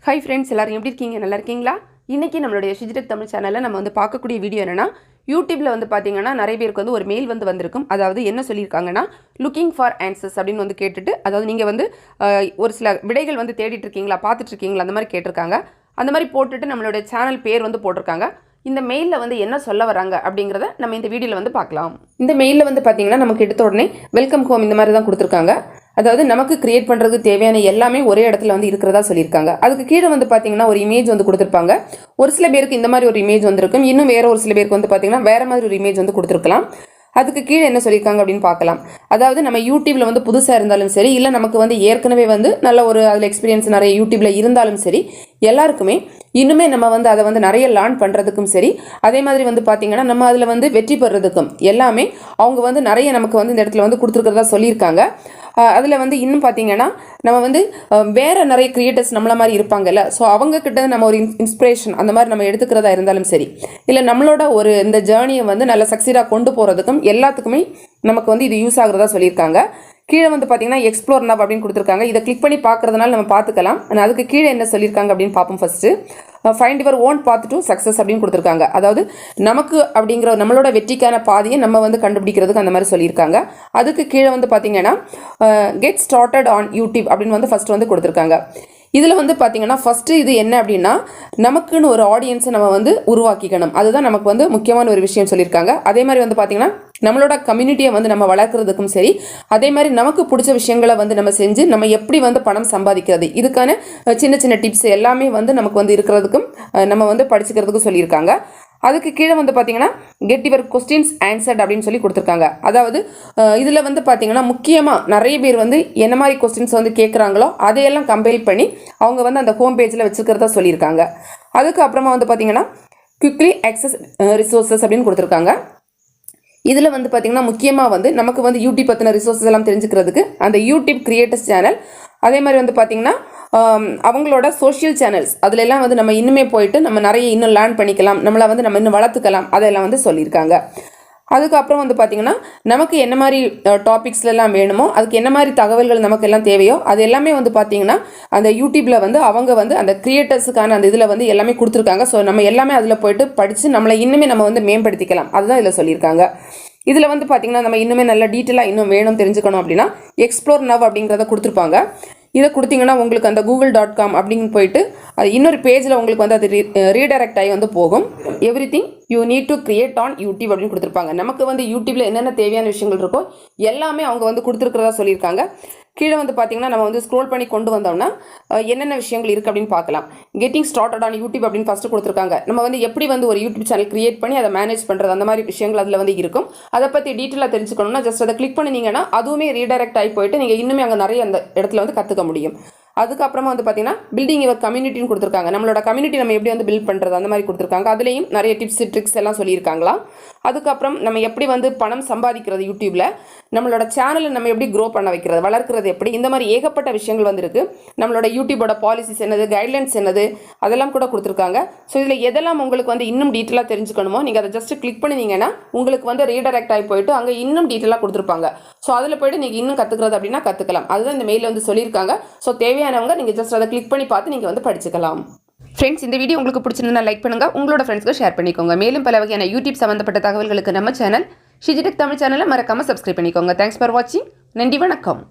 Hi friends, எல்லாரும் எப்படி இருக்கீங்க? நல்லா இருக்கீங்களா? இன்றைக்கி நம்மளுடைய ஷிஜி தமிழ் சேனலில் நம்ம வந்து பார்க்கக்கூடிய வீடியோ என்னென்னா, யூடியூப்பில் வந்து பார்த்தீங்கன்னா நிறைய பேருக்கு வந்து ஒரு மெயில் வந்து வந்திருக்கும். அதாவது என்ன சொல்லியிருக்காங்கன்னா, லுக்கிங் ஃபார் ஆன்சர்ஸ் அப்படின்னு வந்து கேட்டுட்டு, அதாவது நீங்கள் வந்து ஒரு சில விடைகள் வந்து தேடிட்டு இருக்கீங்களா, பார்த்துட்டு இருக்கீங்களா, அந்த மாதிரி கேட்டிருக்காங்க. அந்த மாதிரி போட்டுட்டு நம்மளுடைய சேனல் பேர் வந்து போட்டிருக்காங்க. இந்த மெயிலில் வந்து என்ன சொல்ல வராங்க அப்படிங்கிறத நம்ம இந்த வீடியோவில் வந்து பார்க்கலாம். இந்த மெயிலில் வந்து பார்த்தீங்கன்னா நமக்கு எடுத்த உடனே வெல்கம் ஹோம் இந்த மாதிரி தான் கொடுத்துருக்காங்க. அதாவது நமக்கு கிரியேட் பண்ணுறதுக்கு தேவையான எல்லாமே ஒரே இடத்துல வந்து இருக்கிறதா சொல்லியிருக்காங்க. அதுக்கு கீழே வந்து பார்த்தீங்கன்னா ஒரு இமேஜ் வந்து கொடுத்துருப்பாங்க. ஒரு சில பேருக்கு இந்த மாதிரி ஒரு இமேஜ் வந்திருக்கும். இன்னும் வேற ஒரு சில பேருக்கு வந்து பார்த்தீங்கன்னா வேற மாதிரி ஒரு இமேஜ் வந்து கொடுத்துருக்கலாம். அதுக்கு கீழே என்ன சொல்லியிருக்காங்க அப்படின்னு பார்க்கலாம். அதாவது நம்ம யூடியூப்ல வந்து புதுசாக இருந்தாலும் சரி, இல்லை நமக்கு வந்து ஏற்கனவே வந்து நல்ல ஒரு அதில் எக்ஸ்பீரியன்ஸ் நிறைய யூடியூப்ல இருந்தாலும் சரி, எல்லாருக்குமே இன்னுமே நம்ம வந்து அதை வந்து நிறைய லேர்ன் பண்ணுறதுக்கும் சரி, அதே மாதிரி வந்து பார்த்தீங்கன்னா நம்ம அதில் வந்து வெற்றி பெறதுக்கும் எல்லாமே அவங்க வந்து நிறைய நமக்கு வந்து இந்த இடத்துல வந்து கொடுத்துருக்கிறதா சொல்லியிருக்காங்க. அதில் வந்து இன்னும் பார்த்தீங்கன்னா நம்ம வந்து வேறு நிறைய கிரியேட்டர்ஸ் நம்மள மாதிரி இருப்பாங்கல்ல, ஸோ அவங்கக்கிட்ட நம்ம ஒரு இன்ஸ்பிரேஷன் அந்த மாதிரி நம்ம எடுத்துக்கிறதா இருந்தாலும் சரி, இல்லை நம்மளோட ஒரு இந்த ஜேர்னியை வந்து நல்ல சக்சீடாக கொண்டு போகிறதுக்கும் எல்லாத்துக்குமே நமக்கு வந்து இது யூஸ் ஆகுறதா சொல்லியிருக்காங்க. கீழே வந்து பார்த்தீங்கன்னா எக்ஸ்ப்ளோர் நவ் அப்படின்னு கொடுத்துருக்காங்க. இதை கிளிக் பண்ணி பார்க்கறதுனால நம்ம பார்த்துக்கலாம். ஆனால் அதுக்கு கீழே என்ன சொல்லியிருக்காங்க அப்படின்னு பார்ப்போம். First find your own path to success அப்படின்னு கொடுத்துருக்காங்க. அதாவது நமக்கு அப்படிங்கிற நம்மளோட வெற்றிக்கான பாதையை நம்ம வந்து கண்டுபிடிக்கிறதுக்கு அந்த மாதிரி சொல்லியிருக்காங்க. அதுக்கு கீழே வந்து பார்த்தீங்கன்னா கெட் ஸ்டார்டட் ஆன் யூடியூப் அப்படின்னு வந்து ஃபர்ஸ்ட் வந்து கொடுத்துருக்காங்க. இதில் வந்து பார்த்தீங்கன்னா ஃபஸ்ட்டு இது என்ன அப்படின்னா, நமக்குன்னு ஒரு ஆடியன்ஸை நம்ம வந்து உருவாக்கிக்கணும். அதுதான் நமக்கு வந்து முக்கியமான ஒரு விஷயம் சொல்லியிருக்காங்க. அதே மாதிரி வந்து பார்த்தீங்கன்னா நம்மளோட கம்யூனிட்டியை வந்து நம்ம வளர்க்குறதுக்கும் சரி, அதே மாதிரி நமக்கு பிடிச்ச விஷயங்களை வந்து நம்ம செஞ்சு நம்ம எப்படி வந்து பணம் சம்பாதிக்கிறது, இதுக்கான சின்ன சின்ன டிப்ஸ் எல்லாமே வந்து நமக்கு வந்து இருக்கிறதுக்கும் நம்ம வந்து படிச்சுக்கிறதுக்கும் சொல்லியிருக்காங்க. அதுக்கு கீழே வந்து பார்த்தீங்கன்னா கெட் யுவர் கொஸ்டின்ஸ் ஆன்சர்ட் அப்படின்னு சொல்லி கொடுத்துருக்காங்க. அதாவது இதில் வந்து பார்த்தீங்கன்னா முக்கியமாக நிறைய பேர் வந்து என்ன மாதிரி கொஸ்டின்ஸ் வந்து கேட்குறாங்களோ அதையெல்லாம் கம்பைல் பண்ணி அவங்க வந்து அந்த ஹோம் பேஜில் வச்சுக்கிறதா சொல்லியிருக்காங்க. அதுக்கு அப்புறமா வந்து பார்த்தீங்கன்னா குவிக்லி ஆக்சஸ் ரிசோர்ஸஸ் அப்படின்னு கொடுத்துருக்காங்க. இதில் வந்து பார்த்தீங்கன்னா முக்கியமாக வந்து நமக்கு வந்து யூடியூப் பற்றின ரிசோர்ஸஸ் எல்லாம் தெரிஞ்சுக்கிறதுக்கு அந்த யூடியூப் கிரியேட்டர்ஸ் சேனல், அதே மாதிரி வந்து பார்த்தீங்கன்னா அவங்களோட சோஷியல் சேனல்ஸ் அதில் எல்லாம் வந்து நம்ம இன்னுமே போயிட்டு நம்ம நிறைய இன்னும் லேர்ன் பண்ணிக்கலாம், நம்மளை வந்து நம்ம இன்னும் வளர்த்துக்கலாம், அதெல்லாம் வந்து சொல்லியிருக்காங்க. அதுக்கப்புறம் வந்து பார்த்திங்கன்னா நமக்கு என்ன மாதிரி டாபிக்ஸ்லாம் வேணுமோ, அதுக்கு என்ன மாதிரி தகவல்கள் நமக்கு எல்லாம் தேவையோ அது எல்லாமே வந்து பார்த்திங்கன்னா அந்த யூடியூப்பில் வந்து அவங்க வந்து அந்த கிரியேட்டர்ஸுக்கான அந்த இதில் வந்து எல்லாமே கொடுத்துருக்காங்க. ஸோ நம்ம எல்லாமே அதில் போய்ட்டு படித்து நம்மளை இன்னுமே நம்ம வந்து மேம்படுத்திக்கலாம், அதுதான் இதில் சொல்லியிருக்காங்க. இதில் வந்து பார்த்திங்கன்னா நம்ம இன்னுமே நல்ல டீட்டெயிலாக இன்னும் வேணும் தெரிஞ்சுக்கணும் அப்படின்னா எக்ஸ்ப்ளோர் நவ் அப்படிங்கிறத கொடுத்துருப்பாங்க. இதை கொடுத்தீங்கன்னா உங்களுக்கு அந்த google.com அப்படின்னு போயிட்டு அது இன்னொரு பேஜில் உங்களுக்கு வந்து அது ரீடைரக்ட் ஆகி வந்து போகும். Everything you need to create on YouTube அப்படின்னு கொடுத்துருப்பாங்க. நமக்கு வந்து யூடியூப்பில் என்னென்ன தேவையான விஷயங்கள் இருக்கோ எல்லாமே அவங்க வந்து கொடுத்துருக்கிறதா சொல்லியிருக்காங்க. கீழே வந்து பார்த்தீங்கன்னா நம்ம வந்து ஸ்க்ரோல் பண்ணி கொண்டு வந்தோம்னா என்னென்ன விஷயங்கள் இருக்குது அப்படின்னு பார்க்கலாம். கெட்டிங் ஸ்டார்டட் ஆன் யூடியூப் அப்படின்னு ஃபஸ்ட்டு கொடுத்துருக்காங்க. நம்ம வந்து எப்படி வந்து ஒரு யூடியூப் சேனல் கிரியேட் பண்ணி அதை மேனேஜ் பண்ணுறது அந்த மாதிரி விஷயங்கள் அதில் வந்து இருக்கும். அதை பற்றி டீட்டெயிலாக தெரிஞ்சுக்கணும்னா ஜஸ்ட் அதை கிளிக் பண்ணிங்கன்னா அதுவுமே ரீடைரக்ட் ஆகி போயிட்டு நீங்கள் இன்னுமே அங்கே நிறைய அந்த இடத்துல வந்து கற்றுக்க முடியும். அதுக்கப்புறமா வந்து பார்த்தீங்கன்னா பில்டிங் யுவர் கம்யூனிட்டின்னு கொடுத்துருக்காங்க. நம்மளோட கம்யூனிட்டி நம்ம எப்படி வந்து பில்ட் பண்ணுறது அந்த மாதிரி கொடுத்துருக்காங்க. அதுலேயும் நிறைய டிப்ஸ் ட்ரிக்ஸ் எல்லாம் சொல்லியிருக்காங்களா. அதுக்கப்புறம் நம்ம எப்படி வந்து பணம் சம்பாதிக்கிறது யூடியூப்பில், நம்மளோட சேனலை நம்ம எப்படி க்ரோ பண்ண வைக்கிறது, வளர்க்குறது எப்படி, இந்த மாதிரி ஏகப்பட்ட விஷயங்கள் வந்துருக்கு. நம்மளோட யூடியூபோட பாலிசிஸ் என்னது, கைட்லைன்ஸ் என்னது, அதெல்லாம் கூட கொடுத்துருக்காங்க. ஸோ இதில் எதெல்லாம் உங்களுக்கு வந்து இன்னும் டீட்டெயிலாக தெரிஞ்சுக்கணுமோ நீங்கள் அதை ஜஸ்ட் கிளிக் பண்ணிங்கன்னா உங்களுக்கு வந்து ரீடைரக்ட் ஆகி போயிட்டு அங்கே இன்னும் டீட்டெயிலாக கொடுத்துருப்பாங்க. ஸோ அதில் போய்ட்டு நீங்கள் இன்னும் கற்றுக்கிறது அப்படின்னா கற்றுக்கலாம். அதுதான் இந்த மெயிலில் வந்து சொல்லியிருக்காங்க. ஸோ தேவையானவங்க நீங்கள் ஜஸ்ட் அதை கிளிக் பண்ணி பார்த்து நீங்கள் வந்து படிச்சுக்கலாம். ஃப்ரெண்ட்ஸ், இந்த வீடியோ உங்களுக்கு பிடிச்சிருந்தா லைக் பண்ணுங்கள், உங்களோட ஃப்ரெண்ட்ஸ்க்கு ஷேர் பண்ணிக்கோங்க. மேலும் பல வகையான யூடியூப் சம்மந்தப்பட்ட தகவல்களுக்கு நம்ம சேனல் ஷிஜி தமிழ் சேனலை மறக்காமல் சப்ஸ்கிரைப் பண்ணிக்கோங்க. தேங்க்ஸ் ஃபார் வாட்சிங். நன்றி, வணக்கம்.